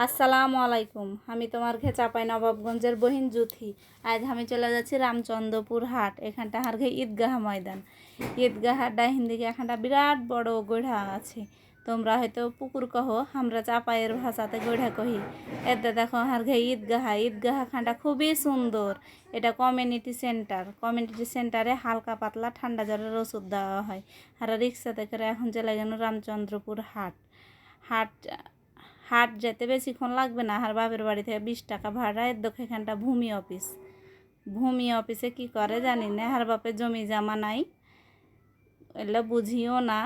আসসালামু আলাইকুম। আমি তোমার ঘে চাপাই নবাবগঞ্জের বহিন জুথি। আজ আমি চলে যাচ্ছি রামচন্দ্রপুর হাট। এখানটা হার ঘে ঈদগাহ ময়দান। ঈদগাহ ডাইন দিকে এখানটা বিরাট বড় গড়া আছে। তোমরা হয়তো পুকুর কহ, আমরা চাপাইয়ের ভাষাতে গড়া কহি। এতে দেখো হার ঘে ঈদগাহ খানটা খুবই সুন্দর। এটা কমিউনিটি সেন্টার। কমিউনিটি সেন্টারে হালকা পাতলা ঠান্ডা জ্বরের ওষুধ দেওয়া হয়। আর রিক্সাতে করে এখন চলে গেল রামচন্দ্রপুর হাট। হাট হাট যেতে বেশিক্ষণ লাগবে না। আর বাপের বাড়ি থেকে 20 টাকা ভাড়া। এর দেখো এখানটা ভূমি অফিস। ভূমি অফিসে কি করে জানি না। আর বাপের জমি জমা নাই, এলে বুঝিও না।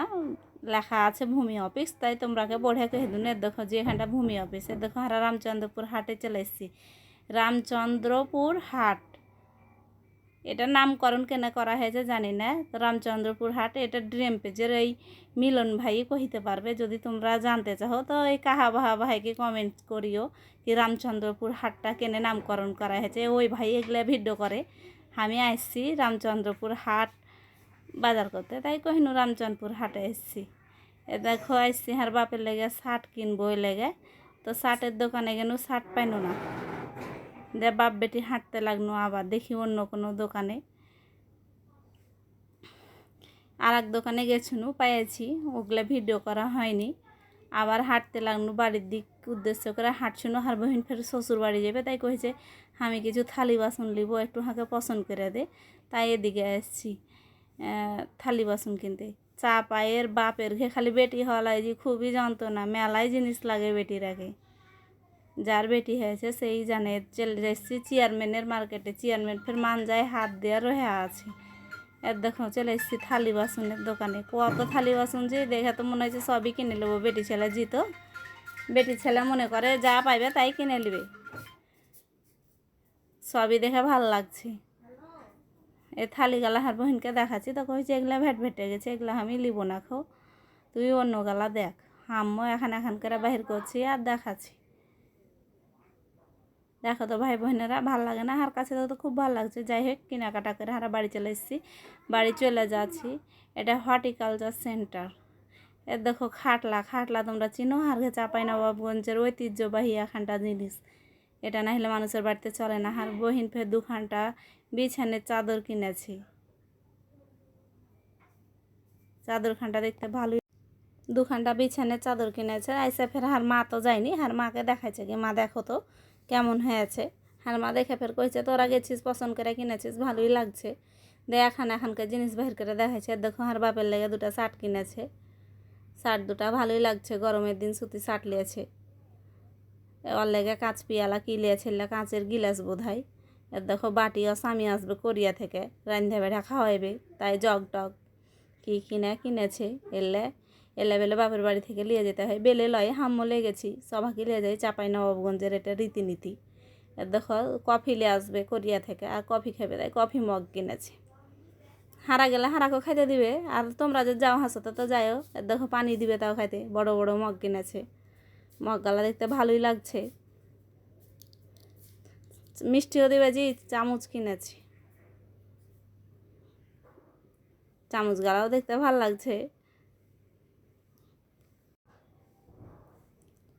লেখা আছে ভূমি অফিস, তাই তোমরাকে পড়ে কে দিন। এর দেখো যে এখানটা ভূমি অফিস। এর দেখো আর রামচন্দ্রপুর হাটে চলে এসেছি। রামচন্দ্রপুর হাট, এটা নামকরণ কেন করা হয়েছে জানি না। রামচন্দ্রপুর হাট এটা ড্রিম পেজের এই মিলন ভাই কহিতে পারবে। যদি তোমরা জানতে চাও তো এই কাহা বাহা ভাইকে কমেন্ট করিও কি রামচন্দ্রপুর হাটটা কেনে নামকরণ করা হয়েছে। ওই ভাই এগুলো ভিডিও করে। আমি আসছি রামচন্দ্রপুর হাট বাজার করতে, তাই কহিনু রামচন্দ্রপুর হাটে এসছি। এ দেখো আসছি আর বাপের লেগে শার্ট কিনবো ওই লেগে। তো শার্টের দোকানে গেনু, শার্ট পাইনু না। দে বাপ বেটি হাঁটতে লাগনো, আবার দেখি অন্য কোনো দোকানে। আর এক দোকানে গেছিনু, পাইছি, ওগুলো ভিডিও করা হয়নি। আবার হাঁটতে লাগনু, বাড়ির দিক উদ্দেশ্য করে হাঁটছিনু। আর বহিন ফের শ্বশুর বাড়ি যাবে, তাই কয়েছে আমি কিছু থালি বাসন লিব, একটু হাঁকে পছন্দ করে দে। তাই এদিকে আসছি থালি বাসন কিনতে। চা পায়ের বাপের ঘে খালি বেটি হওয়ালাই যে খুবই যন্ত্রণা। মেলায় জিনিস লাগে বেটির আগে। যার বেটি হয়েছে সেই জানে। চলে যাচ্ছি চেয়ারম্যানের মার্কেটে। চেয়ারম্যান ফের মান যায় হাত দেওয়া রহে আছে। এর দেখো চলে এসেছি থালি বাসনের দোকানে। কত থালি বাসন যে দেখে তো মনে হচ্ছে সবই কিনে নেবো। বেটি ছেলে জিতো, বেটি ছেলে মনে করে যা পাইবে তাই কিনে নেবে। সবই দেখে ভাল লাগছে। এই থালি গালা হার বহিনকে দেখাচ্ছি, তো কইছে এগুলা ভেটে গেছে, এগুলা আমি লিব না। খাও তুই অন্য গালা দেখ। আম্মু এখন করে বাহির করছি আর দেখাচ্ছি। দেখো তো ভাই বোনেরা, ভাল লাগে না? আর কাছে তো খুব ভালো লাগছে। যাই হোক কেনাকাটা করে আমরা বাড়ি চলে এসেছি। বাড়ি চলে যাচ্ছি। এটা হর্টিকালচার সেন্টার। এর দেখো খাটলা তোমরা চিনো? আর চাপাই নবাবগঞ্জের ঐতিহ্যবাহী এখানটা জিনিস। এটা না হলে মানুষের বাড়িতে চলে না। আর বহিন ফের দুখানটা বিছানের চাদর কিনেছি। চাদরখানটা দেখতে ভালোই। দুখানটা বিছানের চাদর কিনেছে। আইসা ফের হার মা তো যায়নি, হার মাকে দেখাইছে কি মা দেখো তো কেমন হয়েছে। হার মা দেখে ফের কইছে তোরা গেছিস পছন্দ করে কিনেছিস, ভালোই লাগছে। দে এখানকার জিনিস বাহির করে দেখাইছে। দেখো হার বাপের লেগে দুটা শার্ট কিনেছে। শার্ট দুটা ভালোই লাগছে, গরমের দিন সুতি শার্ট লিয়েছে। ওর লেগে কাঁচ পিয়ালা কি লিয়েছে, কাঁচের গিলাস বোধ হয়। এর দেখো বাটিও স্বামী আসবে কোরিয়া থেকে, রান্ধে বেড়া খাওয়াইবে, তাই জগ টগ কি কিনেছে। এলে বেলে বাপের বাড়ি থেকে নিয়ে যেতে হয়। বেলে লয় হাম্মো লেগেছি, সবাইকে নিয়ে যাই। চাপাই নবাবগঞ্জের এটা রীতিনীতি। এর দেখো কফি নিয়ে আসবে কোরিয়া থেকে, আর কফি খাবে, তাই কফি মগ কিনেছে। হারা গেলে হারাকেও খাইতে দিবে। আর তোমরা যে যাও হাসতে তো যাইও। এর দেখো পানি দিবে তাও খাইতে। বড় বড় মগ কিনেছে। মগগালা দেখতে ভালোই লাগছে। মিষ্টিও দিবে যে চামচ কিনেছি। চামচ গালাও দেখতে ভালো লাগছে।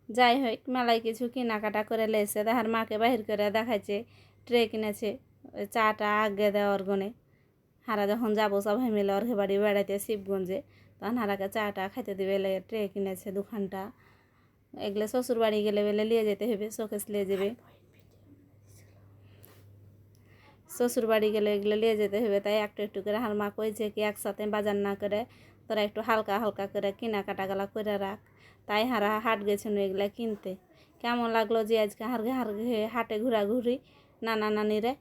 যাই হোক মেলায় কিছু কেনাকাটা করে লেছে। দেখার মাকে বাহির করে দেখাইছে। ট্রে কিনেছে চাটা আগে দেওয়ার গনে। হারা যখন যাবো সবাই মিলে ওর বাড়ি বেড়াইতে শিবগঞ্জে, তখন হারাকে চাটা খাইতে দিবে লেগে ট্রে কিনেছে দুখানটা। এগুলো শ্বশুর বাড়ি গেলে বেলে নিয়ে যেতে হবে, শোকেস নিয়ে যাবে। শ্বশুর বাড়ি গেলে এগুলো নিয়ে যেতে হবে, তাই একটু একটু করে হার মা কইছে কি একসাথে বাজার না করে তোরা একটু হালকা হালকা করে কেনাকাটা গেলা করে রাখ। তাই হারা হাট গেছিল এগুলা কিনতে। কেমন লাগলো যে আজকে হাটে ঘোরাঘুরি নানা নানিরে।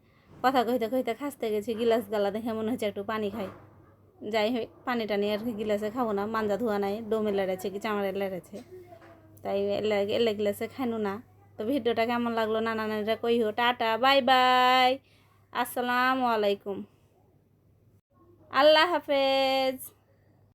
কথা কইতে কইতে খাসতে গেছি, গিলাস গালা দেখে মনে হচ্ছে একটু পানি খাই। যাই হোক পানি টানি আর কি গিলাসে খাবো না, মাঞ্জা ধোয়া নাই, ডোমে লেড়েছে কি চামড়ে লেড়েছে, তাই এলে গিলাসে খাইনু না। তো ভিডিওটা কেমন লাগলো নানা নানিরা কইও। টাটা বাই বাই, আসসালামু আলাইকুম, আল্লাহ হাফেজ।